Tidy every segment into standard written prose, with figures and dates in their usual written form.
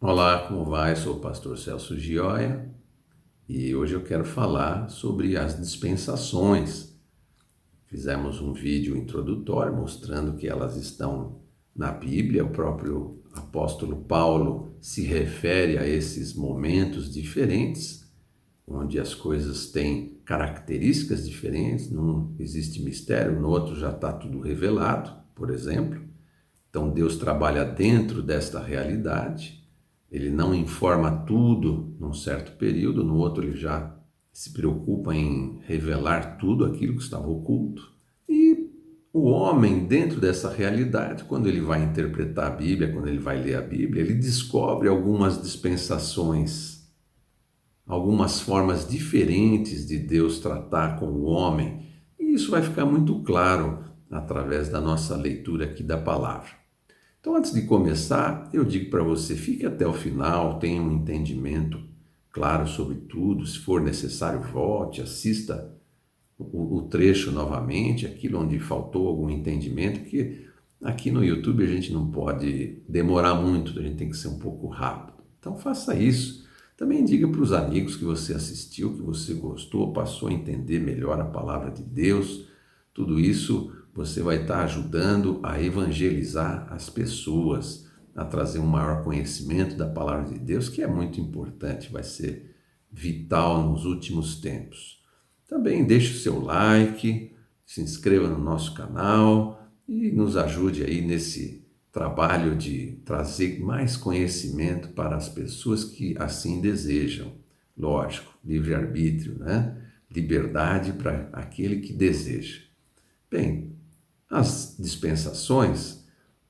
Olá, como vai? Sou o pastor Celso Gioia e hoje eu quero falar sobre as dispensações. Fizemos um vídeo introdutório mostrando que elas estão na Bíblia. O próprio apóstolo Paulo se refere a esses momentos diferentes, onde as coisas têm características diferentes. Num existe mistério, no outro já está tudo revelado, por exemplo. Então Deus trabalha dentro desta realidade. Ele não informa tudo num certo período, no outro ele já se preocupa em revelar tudo aquilo que estava oculto. E o homem, dentro dessa realidade, quando ele vai interpretar a Bíblia, quando ele vai ler a Bíblia, ele descobre algumas dispensações, algumas formas diferentes de Deus tratar com o homem. E isso vai ficar muito claro através da nossa leitura aqui da palavra. Então, antes de começar, eu digo para você, fique até o final, tenha um entendimento claro sobre tudo. Se for necessário, volte, assista o trecho novamente, aquilo onde faltou algum entendimento, porque aqui no YouTube a gente não pode demorar muito, a gente tem que ser um pouco rápido. Então, faça isso. Também diga para os amigos que você assistiu, que você gostou, passou a entender melhor a palavra de Deus. Tudo isso você vai estar ajudando a evangelizar as pessoas, a trazer um maior conhecimento da palavra de Deus, que é muito importante, vai ser vital nos últimos tempos. Também deixe o seu like, se inscreva no nosso canal e nos ajude aí nesse trabalho de trazer mais conhecimento para as pessoas que assim desejam. Lógico, livre-arbítrio, né? Liberdade para aquele que deseja. Bem, as dispensações,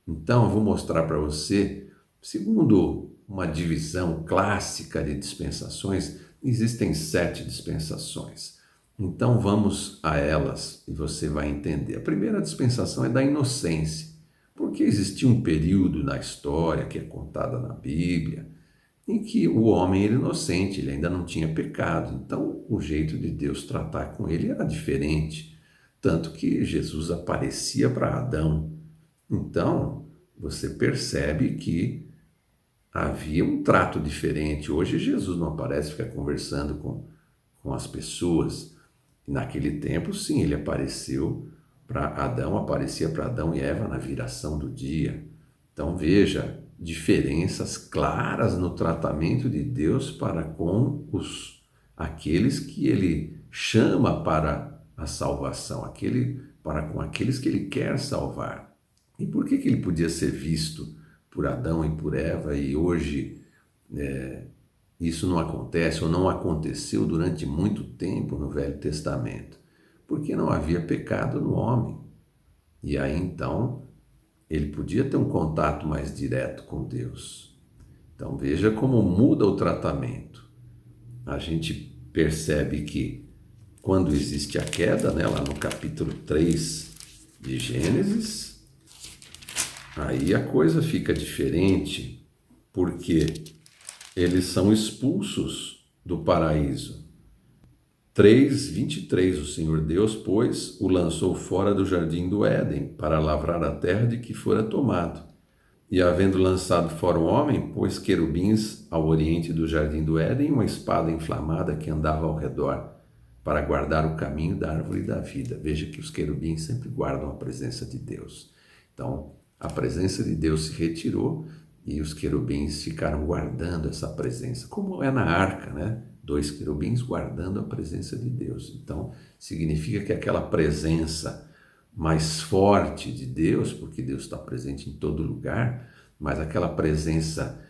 então eu vou mostrar para você, segundo uma divisão clássica de dispensações, existem 7 dispensações. Então vamos a elas e você vai entender. A primeira dispensação é da inocência, porque existia um período na história que é contada na Bíblia, em que o homem era inocente, ele ainda não tinha pecado, então o jeito de Deus tratar com ele era diferente. Tanto que Jesus aparecia para Adão. Então, você percebe que havia um trato diferente. Hoje, Jesus não aparece, fica conversando com as pessoas. Naquele tempo, sim, ele apareceu para Adão, aparecia para Adão e Eva na viração do dia. Então, veja, diferenças claras no tratamento de Deus para com aqueles que ele chama para a salvação, para com aqueles que ele quer salvar. E por que ele podia ser visto por Adão e por Eva e hoje isso não acontece ou não aconteceu durante muito tempo no Velho Testamento? Porque não havia pecado no homem. E aí então ele podia ter um contato mais direto com Deus. Então veja como muda o tratamento. A gente percebe que quando existe a queda, né, lá no capítulo 3 de Gênesis, aí a coisa fica diferente, porque eles são expulsos do paraíso. 3:23, o Senhor Deus, pois, o lançou fora do jardim do Éden, para lavrar a terra de que fora tomado. E havendo lançado fora o homem, pôs querubins ao oriente do jardim do Éden, uma espada inflamada que andava ao redor, para guardar o caminho da árvore da vida. Veja que os querubins sempre guardam a presença de Deus. Então, a presença de Deus se retirou e os querubins ficaram guardando essa presença, como é na arca, né? 2 querubins guardando a presença de Deus. Então, significa que aquela presença mais forte de Deus, porque Deus está presente em todo lugar, mas aquela presença,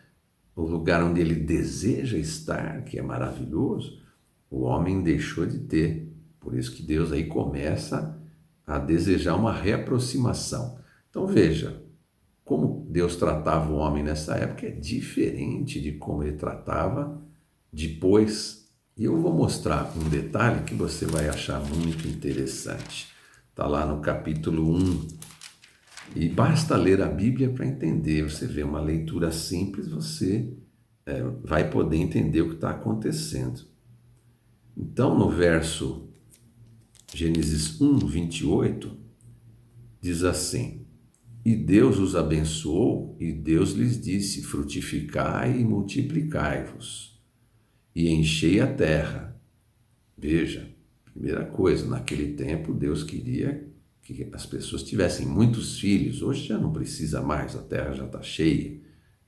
o lugar onde ele deseja estar, que é maravilhoso, o homem deixou de ter. Por isso que Deus aí começa a desejar uma reaproximação. Então veja, como Deus tratava o homem nessa época é diferente de como ele tratava depois. E eu vou mostrar um detalhe que você vai achar muito interessante. Está lá no capítulo 1. E basta ler a Bíblia para entender. Você vê uma leitura simples, você vai poder entender o que está acontecendo. Então, no verso Gênesis 1:28, diz assim: E Deus os abençoou, e Deus lhes disse: frutificai e multiplicai-vos, e enchei a terra. Veja, primeira coisa, naquele tempo Deus queria que as pessoas tivessem muitos filhos. Hoje já não precisa mais, a terra já está cheia.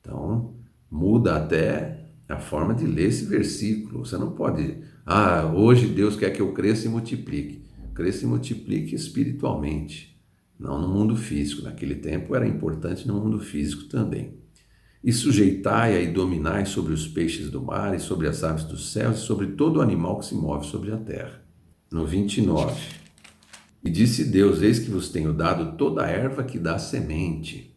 Então, muda até a forma de ler esse versículo. Você não pode, hoje Deus quer que eu cresça e multiplique. Cresça e multiplique espiritualmente, não no mundo físico. Naquele tempo era importante no mundo físico também. E sujeitai-a e dominai sobre os peixes do mar e sobre as aves dos céus e sobre todo animal que se move sobre a terra. No 29. E disse Deus: eis que vos tenho dado toda a erva que dá semente,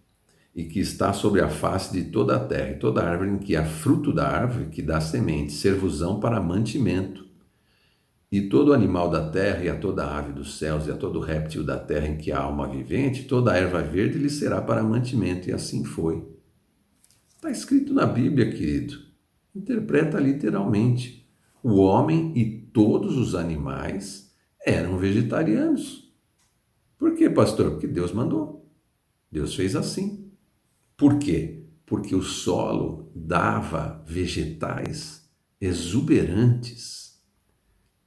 e que está sobre a face de toda a terra, e toda árvore em que há fruto da árvore que dá semente, servosão para mantimento. E todo animal da terra, e a toda ave dos céus, e a todo réptil da terra em que há alma vivente, toda a erva verde lhe será para mantimento. E assim foi. Está escrito na Bíblia, querido. Interpreta literalmente. O homem e todos os animais eram vegetarianos. Por quê, pastor? Porque Deus mandou. Deus fez assim. Por quê? Porque o solo dava vegetais exuberantes,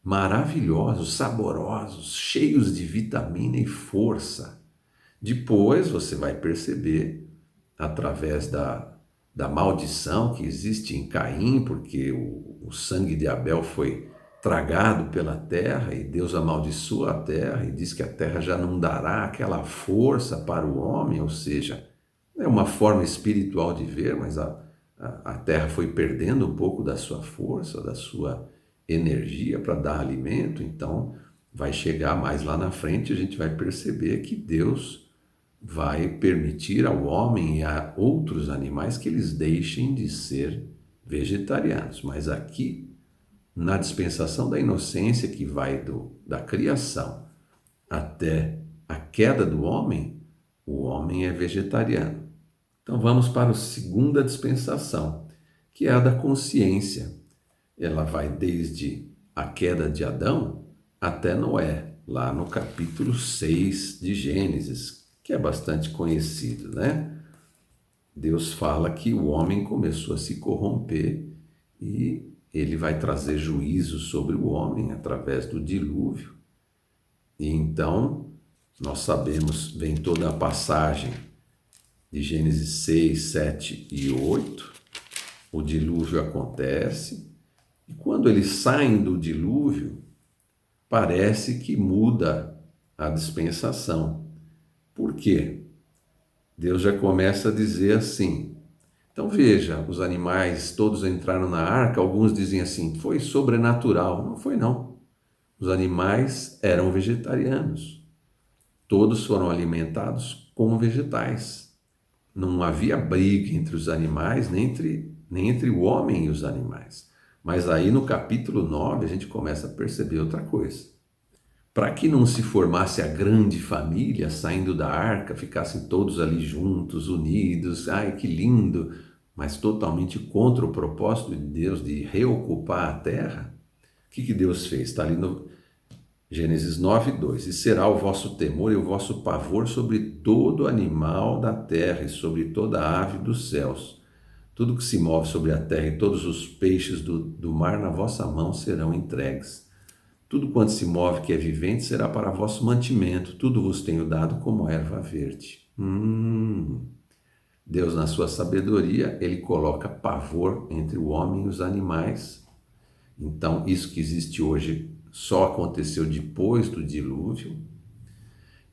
maravilhosos, saborosos, cheios de vitamina e força. Depois você vai perceber, através da maldição que existe em Caim, porque o sangue de Abel foi tragado pela terra e Deus amaldiçoa a terra e diz que a terra já não dará aquela força para o homem, ou seja, é uma forma espiritual de ver, mas a terra foi perdendo um pouco da sua força, da sua energia para dar alimento. Então vai chegar mais lá na frente, a gente vai perceber que Deus vai permitir ao homem e a outros animais que eles deixem de ser vegetarianos. Mas aqui, na dispensação da inocência, que vai da criação até a queda do homem, o homem é vegetariano. Então vamos para a segunda dispensação, que é a da consciência. Ela vai desde a queda de Adão até Noé, lá no capítulo 6 de Gênesis, que é bastante conhecido, né? Deus fala que o homem começou a se corromper e ele vai trazer juízo sobre o homem através do dilúvio. E então, nós sabemos, vem toda a passagem de Gênesis 6, 7 e 8, o dilúvio acontece, e quando eles saem do dilúvio, parece que muda a dispensação. Por quê? Deus já começa a dizer assim. Então veja, os animais todos entraram na arca, alguns dizem assim, foi sobrenatural. Não foi não. Os animais eram vegetarianos. Todos foram alimentados com vegetais. Não havia briga entre os animais, nem entre o homem e os animais. Mas aí no capítulo 9 a gente começa a perceber outra coisa. Para que não se formasse a grande família saindo da arca, ficassem todos ali juntos, unidos, ai que lindo, mas totalmente contra o propósito de Deus de reocupar a terra, o que Deus fez? Está ali no Gênesis 9, 2. E será o vosso temor e o vosso pavor sobre todo animal da terra e sobre toda ave dos céus. Tudo que se move sobre a terra e todos os peixes do mar na vossa mão serão entregues. Tudo quanto se move que é vivente será para vosso mantimento. Tudo vos tenho dado como erva verde. Deus, na sua sabedoria, ele coloca pavor entre o homem e os animais. Então, isso que existe hoje só aconteceu depois do dilúvio.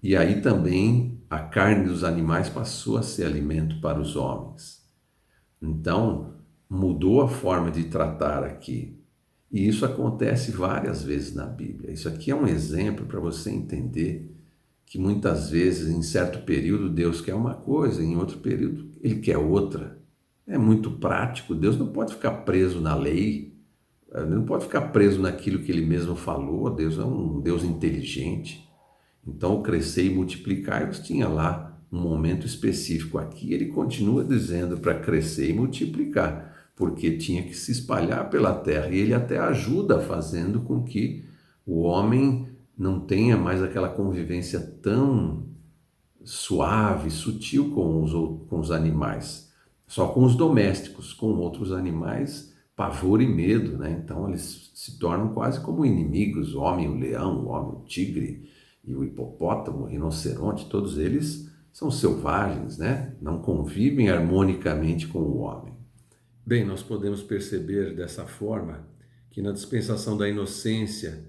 E aí também a carne dos animais passou a ser alimento para os homens. Então, mudou a forma de tratar aqui. E isso acontece várias vezes na Bíblia. Isso aqui é um exemplo para você entender que muitas vezes, em certo período, Deus quer uma coisa, em outro período, Ele quer outra. É muito prático. Deus não pode ficar preso na lei, Ele não pode ficar preso naquilo que Ele mesmo falou. Deus é um Deus inteligente. Então, o crescer e multiplicar, tinha lá um momento específico. Aqui Ele continua dizendo para crescer e multiplicar, porque tinha que se espalhar pela terra, e ele até ajuda fazendo com que o homem não tenha mais aquela convivência tão suave, sutil com os animais, só com os domésticos, com outros animais, pavor e medo, né? Então eles se tornam quase como inimigos, o homem, o leão, o homem, o tigre e o hipopótamo, o rinoceronte, todos eles são selvagens, né? Não convivem harmonicamente com o homem. Bem, nós podemos perceber dessa forma que na dispensação da inocência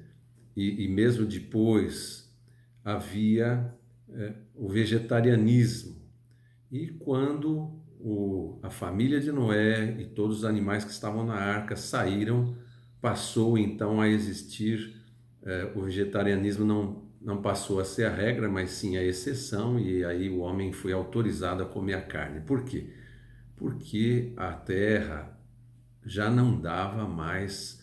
e mesmo depois havia o vegetarianismo. E quando a família de Noé e todos os animais que estavam na arca saíram, passou então a existir o vegetarianismo. Não passou a ser a regra, mas sim a exceção, e aí o homem foi autorizado a comer a carne. Por quê? Porque a terra já não dava mais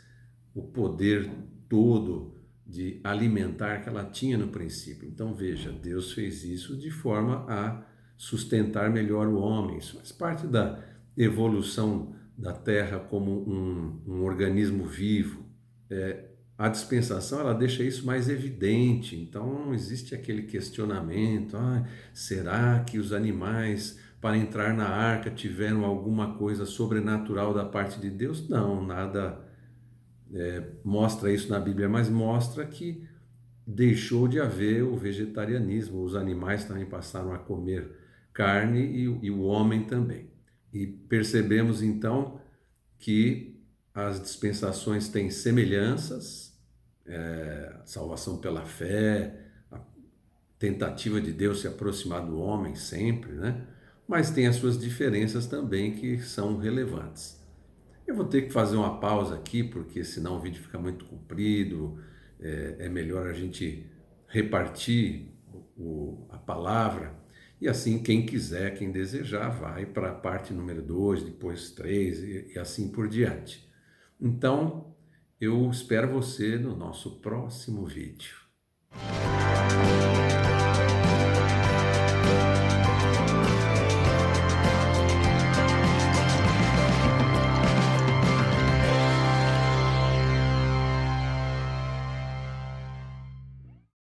o poder todo de alimentar que ela tinha no princípio. Então veja, Deus fez isso de forma a sustentar melhor o homem. Isso faz parte da evolução da terra como um organismo vivo. A dispensação ela deixa isso mais evidente, então não existe aquele questionamento: será que os animais para entrar na arca tiveram alguma coisa sobrenatural da parte de Deus? Não, nada mostra isso na Bíblia, mas mostra que deixou de haver o vegetarianismo, os animais também passaram a comer carne e o homem também. E percebemos então que as dispensações têm semelhanças, salvação pela fé, a tentativa de Deus se aproximar do homem sempre, né? Mas tem as suas diferenças também que são relevantes. Eu vou ter que fazer uma pausa aqui, porque senão o vídeo fica muito comprido. É melhor a gente repartir a palavra. E assim, quem quiser, quem desejar, vai para a parte número 2, depois 3 e assim por diante. Então, eu espero você no nosso próximo vídeo.